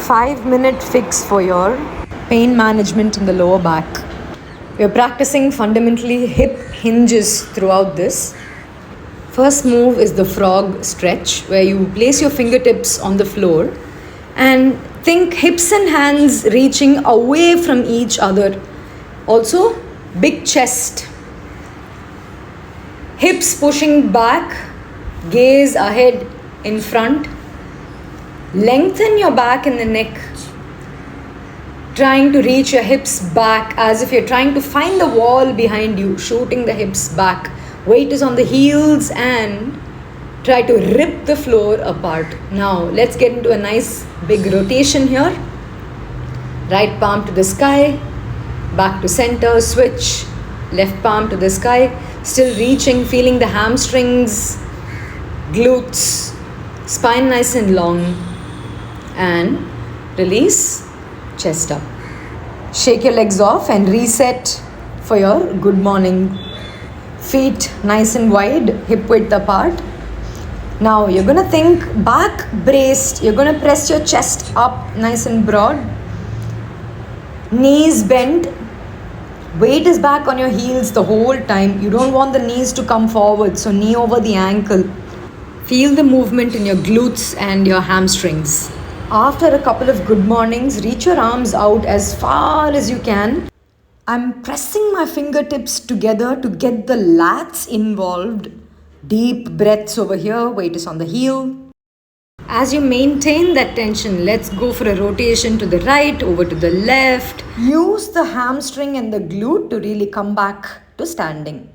5-minute fix for your pain management in the lower back. We're practicing fundamentally hip hinges throughout this. First move is the frog stretch, where you place your fingertips on the floor and think hips and hands reaching away from each other. Also, big chest. Hips pushing back, gaze ahead in front. Lengthen your back and the neck, trying to reach your hips back as if you're trying to find the wall behind you, shooting the hips back. Weight is on the heels and try to rip the floor apart. Now let's get into a nice big rotation here. Right palm to the sky, back to center, switch, left palm to the sky, still reaching, feeling the hamstrings, glutes, spine nice and long, and release, chest up. Shake your legs off and reset for your good morning. Feet nice and wide, hip width apart. Now you're going to think back braced. You're going to press your chest up nice and broad. Knees bent. Weight is back on your heels the whole time. You don't want the knees to come forward, so knee over the ankle. Feel the movement in your glutes and your hamstrings. After a couple of good mornings, reach your arms out as far as you can. I'm pressing my fingertips together to get the lats involved. Deep breaths over here, weight is on the heel. As you maintain that tension, let's go for a rotation to the right, over to the left. Use the hamstring and the glute to really come back to standing.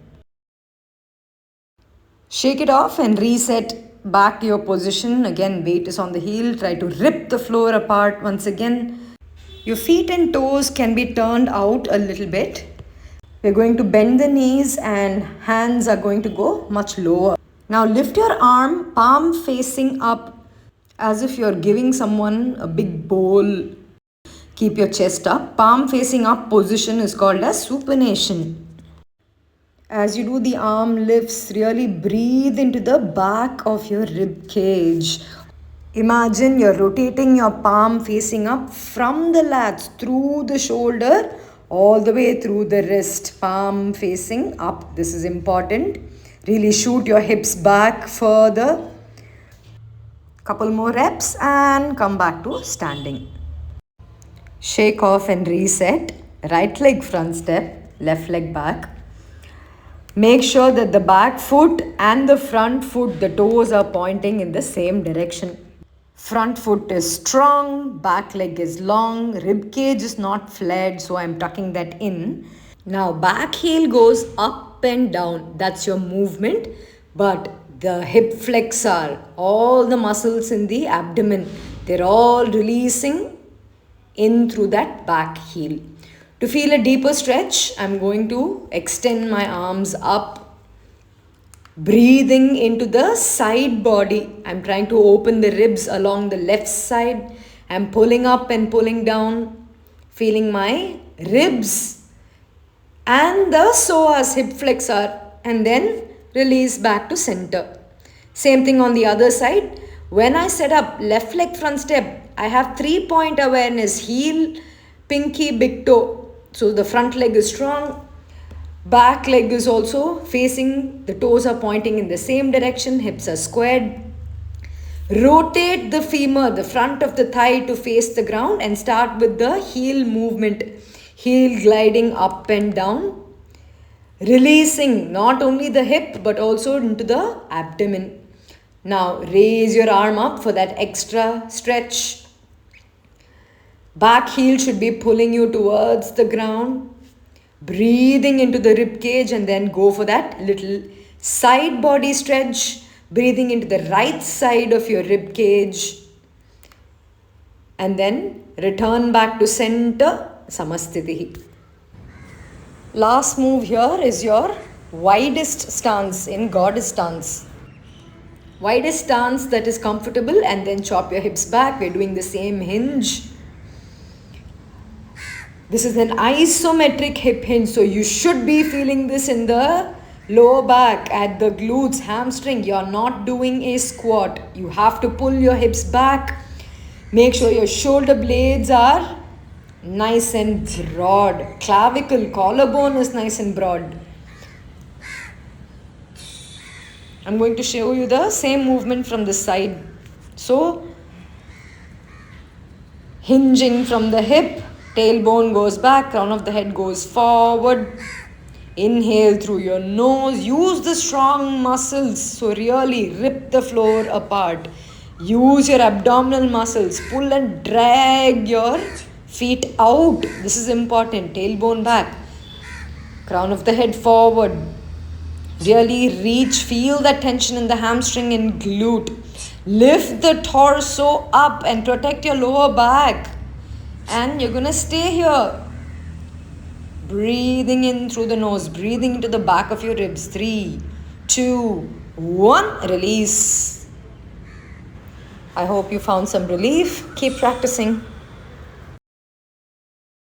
Shake it off and reset back to your position. Again, weight is on the heel. Try to rip the floor apart once again. Your feet and toes can be turned out a little bit. We're going to bend the knees and hands are going to go much lower. Now lift your arm, palm facing up as if you're giving someone a big bowl. Keep your chest up. Palm facing up position is called as supination. As you do the arm lifts, really breathe into the back of your rib cage. Imagine you're rotating your palm facing up from the lats through the shoulder all the way through the wrist. Palm facing up. This is important. Really shoot your hips back further. Couple more reps and come back to standing. Shake off and reset. Right leg front step, left leg back. Make sure that the back foot and the front foot, the toes are pointing in the same direction. Front foot is strong, back leg is long, rib cage is not flared, so I'm tucking that in. Now back heel goes up and down. That's your movement. But the hip flexor, all the muscles in the abdomen, they're all releasing in through that back heel. To feel a deeper stretch, I'm going to extend my arms up. Breathing into the side body. I'm trying to open the ribs along the left side. I'm pulling up and pulling down. Feeling my ribs and the psoas, hip flexor, and then release back to center. Same thing on the other side. When I set up left leg front step, I have 3-point awareness. Heel, pinky, big toe. So the front leg is strong. Back leg is also facing, the toes are pointing in the same direction, hips are squared. Rotate the femur, the front of the thigh to face the ground and start with the heel movement. Heel gliding up and down. Releasing not only the hip but also into the abdomen. Now raise your arm up for that extra stretch. Back heel should be pulling you towards the ground. Breathing into the rib cage and then go for that little side body stretch. Breathing into the right side of your rib cage. And then return back to center, Samastitihi. Last move here is your widest stance in goddess stance. Widest stance that is comfortable, and then chop your hips back. We're doing the same hinge. This is an isometric hip hinge, so you should be feeling this in the lower back, at the glutes, hamstring. You're not doing a squat. You have to pull your hips back. Make sure your shoulder blades are nice and broad. Clavicle, collarbone is nice and broad. I'm going to show you the same movement from this side. So, hinging from the hip, tailbone goes back, crown of the head goes forward. Inhale through your nose. Use the strong muscles. So really rip the floor apart. Use your abdominal muscles. Pull and drag your feet out. This is important. Tailbone back. Crown of the head forward. Really reach. Feel that tension in the hamstring and glute. Lift the torso up and protect your lower back. And you're going to stay here. Breathing in through the nose, breathing into the back of your ribs. 3, 2, 1. Release. I hope you found some relief. Keep practicing.